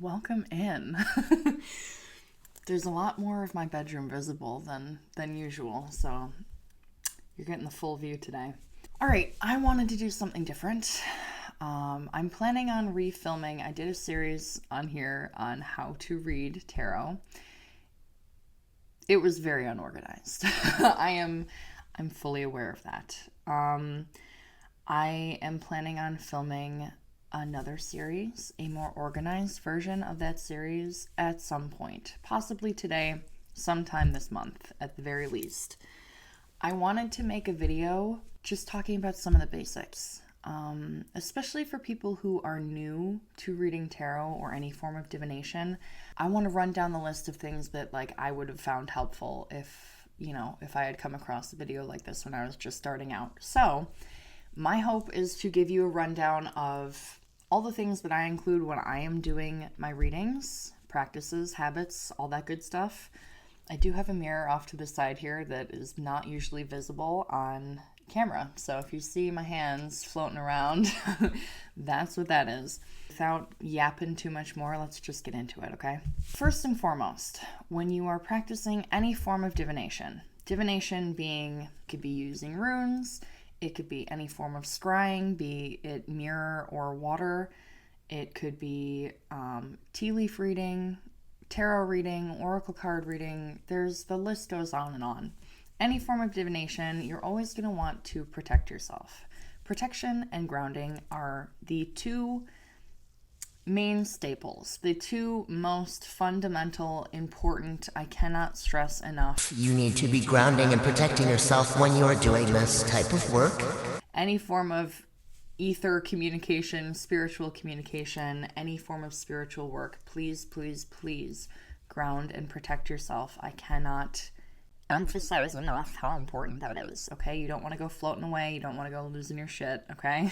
welcome in. There's a lot more of my bedroom visible than usual, so you're getting the full view today. All right, I wanted to do something different. I'm planning on refilming. I did a series on here on how to read tarot. It was very unorganized. I'm fully aware of that. I am planning on filming another series, a more organized version of that series at some point, possibly today, sometime this month at the very least. I wanted to make a video just talking about some of the basics, especially for people who are new to reading tarot or any form of divination. I want to run down the list of things that I would have found helpful if I had come across a video like this when I was just starting out. So my hope is to give you a rundown of all the things that I include when I am doing my readings, practices, habits, all that good stuff. I do have a mirror off to the side here that is not usually visible on camera. So if you see my hands floating around, that's what that is. Without yapping too much more, let's just get into it, okay? First and foremost, when you are practicing any form of divination being, could be using runes, it could be any form of scrying, be it mirror or water. It could be tea leaf reading, tarot reading, oracle card reading. The list goes on and on. Any form of divination, you're always going to want to protect yourself. Protection and grounding are the two main staples, the two most fundamental, important, I cannot stress enough. You need to be grounding and protecting yourself when you're doing this type of work. Any form of ether communication, spiritual communication, any form of spiritual work, please, please, please ground and protect yourself. I cannot emphasize enough how important that is, okay? You don't want to go floating away. You don't want to go losing your shit, okay?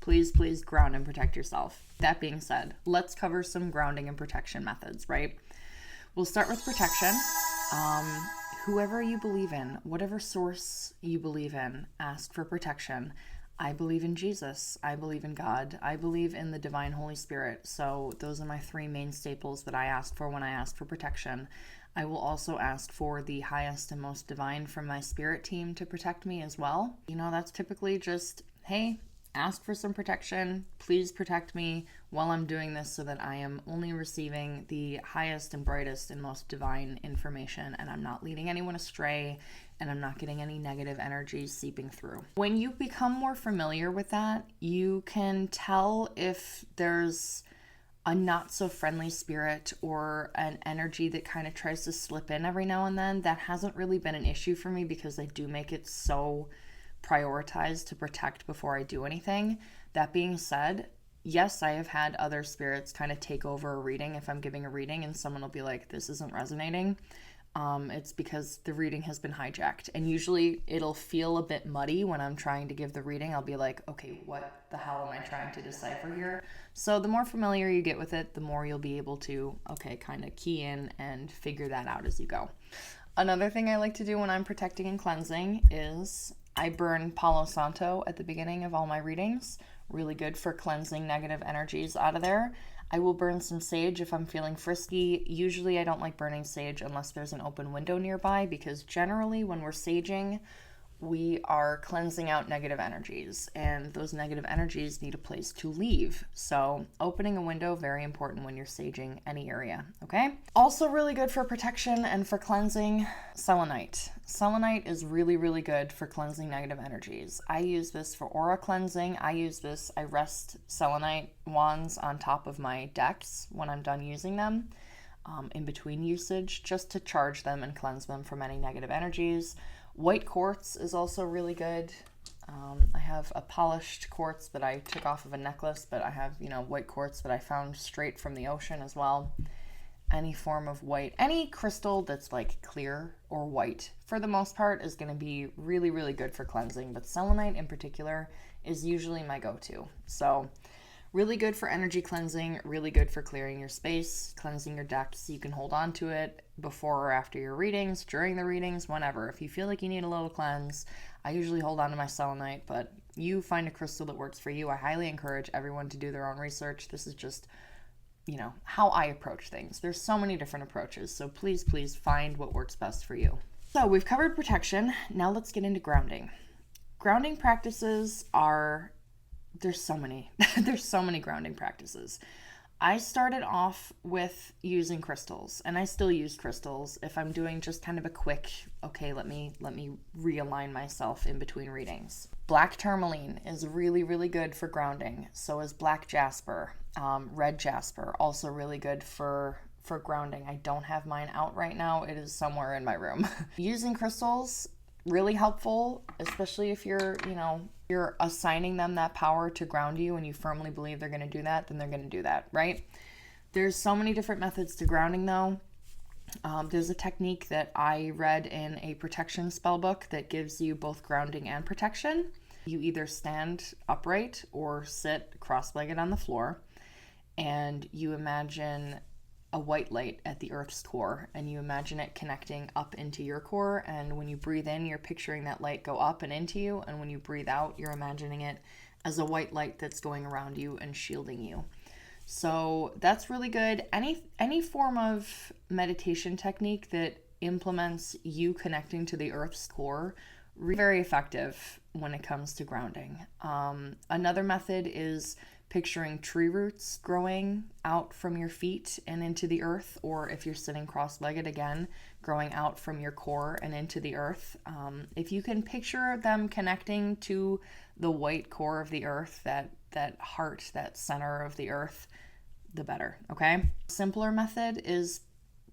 Please, please ground and protect yourself. That being said, let's cover some grounding and protection methods, right? We'll start with protection. Whoever you believe in, whatever source you believe in, ask for protection. I believe in Jesus. I believe in God. I believe in the divine Holy Spirit. So those are my three main staples that I ask for when I ask for protection. I will also ask for the highest and most divine from my spirit team to protect me as well. That's typically just, hey, ask for some protection. Please protect me while I'm doing this so that I am only receiving the highest and brightest and most divine information, and I'm not leading anyone astray, and I'm not getting any negative energies seeping through. When you become more familiar with that, you can tell if there's a not so friendly spirit or an energy that kind of tries to slip in every now and then. That hasn't really been an issue for me because I do make it so prioritized to protect before I do anything. That being said, yes, I have had other spirits kind of take over a reading if I'm giving a reading and someone will be like, this isn't resonating. It's because the reading has been hijacked, and usually it'll feel a bit muddy when I'm trying to give the reading. I'll be like, okay, what the hell am I trying to decipher here? So the more familiar you get with it, the more you'll be able to, kind of key in and figure that out as you go. Another thing I like to do when I'm protecting and cleansing is I burn Palo Santo at the beginning of all my readings. Really good for cleansing negative energies out of there. I will burn some sage if I'm feeling frisky. Usually I don't like burning sage unless there's an open window nearby, because generally when we're saging, we are cleansing out negative energies, and those negative energies need a place to leave. So opening a window, very important when you're saging any area, okay? Also really good for protection and for cleansing, selenite. Selenite is really, really good for cleansing negative energies. I use this for aura cleansing. I rest selenite wands on top of my decks when I'm done using them, in between usage, just to charge them and cleanse them from any negative energies. White quartz is also really good. I have a polished quartz that I took off of a necklace, but I have, white quartz that I found straight from the ocean as well. Any form of white, any crystal that's like clear or white, for the most part, is going to be really, really good for cleansing. But selenite in particular is usually my go-to. So really good for energy cleansing, really good for clearing your space, cleansing your decks. You can hold on to it before or after your readings, during the readings, whenever. If you feel like you need a little cleanse, I usually hold on to my selenite, but you find a crystal that works for you. I highly encourage everyone to do their own research. This is just, how I approach things. There's so many different approaches, so please find what works best for you. So we've covered protection. Now let's get into grounding. Grounding practices there's so many. There's so many grounding practices. I started off with using crystals, and I still use crystals if I'm doing just kind of a quick, okay, let me realign myself in between readings. Black tourmaline is really, really good for grounding. So is black jasper, red jasper, also really good for grounding. I don't have mine out right now. It is somewhere in my room. Using crystals, really helpful, especially if you're assigning them that power to ground you and you firmly believe they're going to do that, then they're going to do that, right? There's so many different methods to grounding though. There's a technique that I read in a protection spell book that gives you both grounding and protection. You either stand upright or sit cross-legged on the floor, and you imagine a white light at the Earth's core, and you imagine it connecting up into your core, and when you breathe in, you're picturing that light go up and into you, and when you breathe out, you're imagining it as a white light that's going around you and shielding you. So that's really good. Any form of meditation technique that implements you connecting to the Earth's core, very effective when it comes to grounding. Another method is picturing tree roots growing out from your feet and into the earth, or if you're sitting cross-legged, again, growing out from your core and into the earth. If you can picture them connecting to the white core of the earth, that heart, that center of the earth, the better, okay? Simpler method is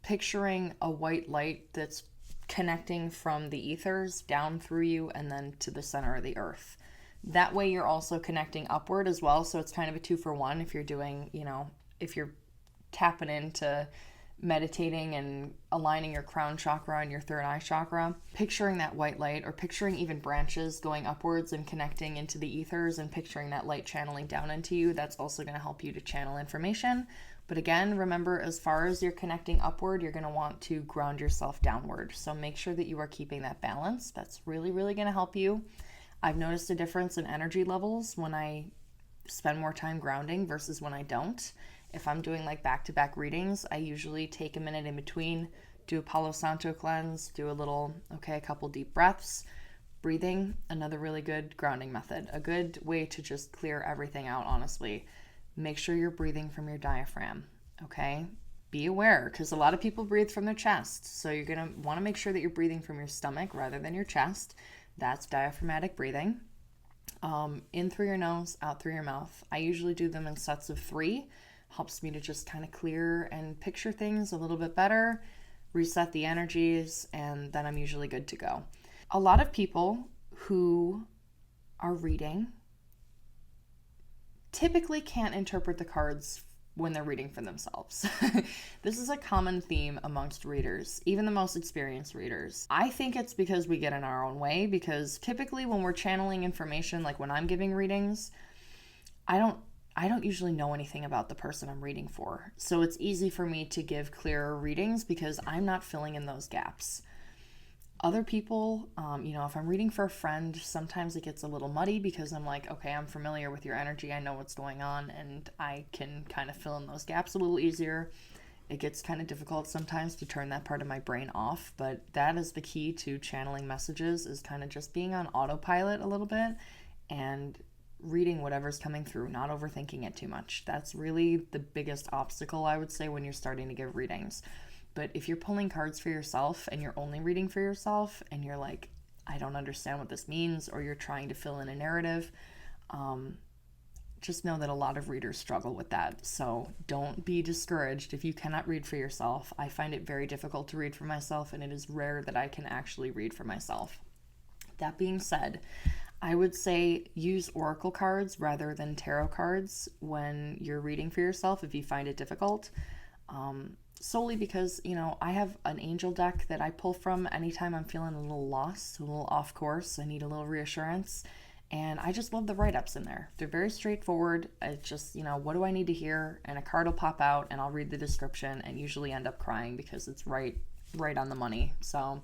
picturing a white light that's connecting from the ethers down through you and then to the center of the earth. That way you're also connecting upward as well, so it's kind of a 2-for-1 if you're doing, if you're tapping into meditating and aligning your crown chakra and your third eye chakra. Picturing that white light, or picturing even branches going upwards and connecting into the ethers and picturing that light channeling down into you, that's also going to help you to channel information. But again, remember, as far as you're connecting upward, you're going to want to ground yourself downward. So make sure that you are keeping that balance. That's really, really going to help you. I've noticed a difference in energy levels when I spend more time grounding versus when I don't. If I'm doing like back-to-back readings, I usually take a minute in between, do a Palo Santo cleanse, do a couple deep breaths. Breathing, another really good grounding method. A good way to just clear everything out, honestly. Make sure you're breathing from your diaphragm, okay? Be aware, because a lot of people breathe from their chest. So you're going to want to make sure that you're breathing from your stomach rather than your chest. That's diaphragmatic breathing. In through your nose, out through your mouth. I usually do them in sets of 3. Helps me to just kind of clear and picture things a little bit better, reset the energies, and then I'm usually good to go. A lot of people who are reading typically can't interpret the cards when they're reading for themselves. This is a common theme amongst readers, even the most experienced readers. I think it's because we get in our own way, because typically when we're channeling information, like when I'm giving readings, I don't usually know anything about the person I'm reading for. So it's easy for me to give clearer readings because I'm not filling in those gaps. Other people, if I'm reading for a friend, sometimes it gets a little muddy because I'm like, okay, I'm familiar with your energy. I know what's going on, and I can kind of fill in those gaps a little easier. It gets kind of difficult sometimes to turn that part of my brain off, but that is the key to channeling messages, is kind of just being on autopilot a little bit and reading whatever's coming through, not overthinking it too much. That's really the biggest obstacle, I would say, when you're starting to give readings. But if you're pulling cards for yourself and you're only reading for yourself and you're like, I don't understand what this means, or you're trying to fill in a narrative, just know that a lot of readers struggle with that. So don't be discouraged if you cannot read for yourself. I find it very difficult to read for myself, and it is rare that I can actually read for myself. That being said, I would say use oracle cards rather than tarot cards when you're reading for yourself if you find it difficult. Solely because, I have an angel deck that I pull from anytime I'm feeling a little lost, a little off course, I need a little reassurance, and I just love the write-ups in there. They're very straightforward. It's just, what do I need to hear? And a card will pop out, and I'll read the description and usually end up crying because it's right on the money. So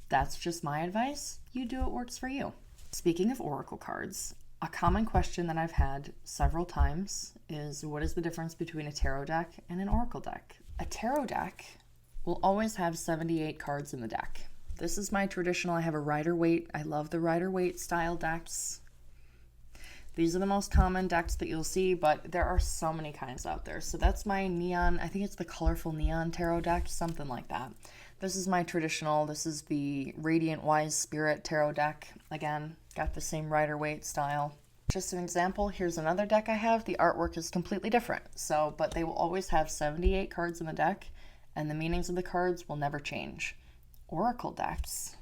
that's just my advice. You do what works for you. Speaking of oracle cards, A common question that I've had several times is, what is the difference between a tarot deck and an oracle deck? A tarot deck will always have 78 cards in the deck. This is my traditional. I have a Rider-Waite. I love the Rider-Waite style decks. These are the most common decks that you'll see, but there are so many kinds out there. So that's my neon, I think it's the colorful neon tarot deck, something like that. This is my traditional. This is the Radiant Wise Spirit tarot deck. Again, got the same Rider-Waite style. Just an example, here's another deck I have. The artwork is completely different. So, but they will always have 78 cards in the deck, and the meanings of the cards will never change. Oracle decks,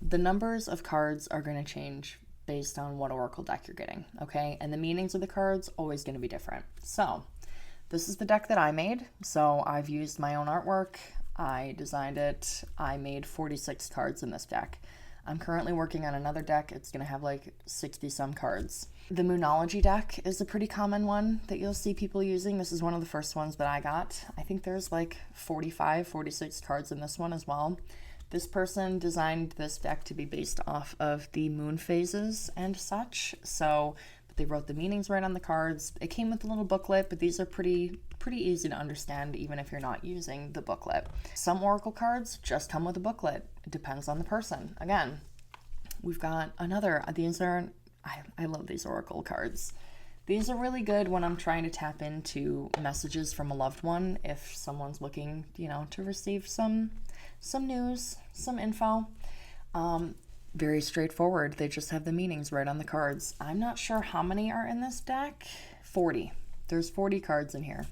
the numbers of cards are going to change based on what oracle deck you're getting, okay? And the meanings of the cards always going to be different. So this is the deck that I made. So I've used my own artwork. I designed it. I made 46 cards in this deck. I'm currently working on another deck. It's going to have like 60 some cards. The Moonology deck is a pretty common one that you'll see people using. This is one of the first ones that I got. I think there's like 45, 46 cards in this one as well. This person designed this deck to be based off of the moon phases and such. So they wrote the meanings right on the cards. It came with a little booklet, but these are pretty easy to understand even if you're not using the booklet. Some oracle cards just come with a booklet. It depends on the person. Again, we've got another. These are, I love these oracle cards. These are really good when I'm trying to tap into messages from a loved one. If someone's looking, to receive some news, some info. Very straightforward. They just have the meanings right on the cards. I'm not sure how many are in this deck. 40. There's 40 cards in here.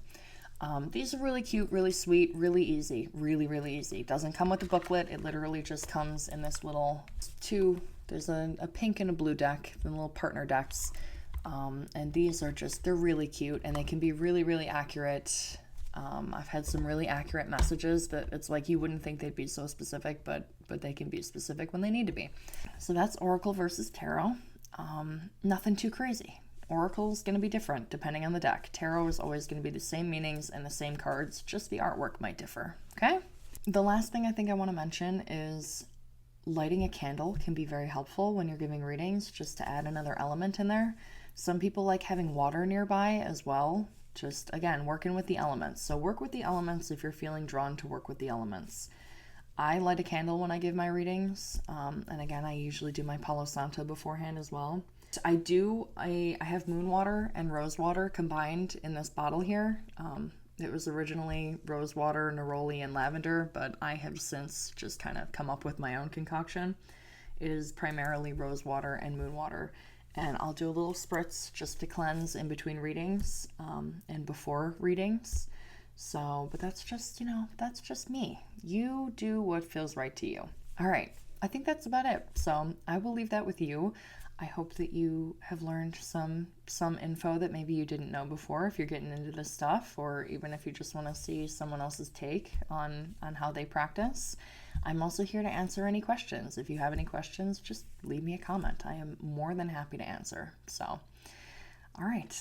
These are really cute, really sweet, really easy. Really easy. It doesn't come with a booklet. It literally just comes in this little there's a pink and a blue deck, the little partner decks. And these are they're really cute, and they can be really accurate. I've had some really accurate messages that it's like you wouldn't think they'd be so specific, but they can be specific when they need to be. So that's Oracle versus Tarot. Nothing too crazy. Oracle's going to be different depending on the deck. Tarot is always going to be the same meanings and the same cards, just the artwork might differ, okay? The last thing I think I want to mention is lighting a candle can be very helpful when you're giving readings, just to add another element in there. Some people like having water nearby as well. Just, again, working with the elements. So work with the elements if you're feeling drawn to work with the elements. I light a candle when I give my readings. And again, I usually do my Palo Santo beforehand as well. I have moon water and rose water combined in this bottle here. It was originally rose water, neroli, and lavender, but I have since just kind of come up with my own concoction. It is primarily rose water and moon water. And I'll do a little spritz just to cleanse in between readings and before readings. So, but that's just, that's just me. You do what feels right to you. All right, I think that's about it. So I will leave that with you. I hope that you have learned some info that maybe you didn't know before if you're getting into this stuff, or even if you just want to see someone else's take on how they practice. I'm also here to answer any questions. If you have any questions, just leave me a comment. I am more than happy to answer. So, all right.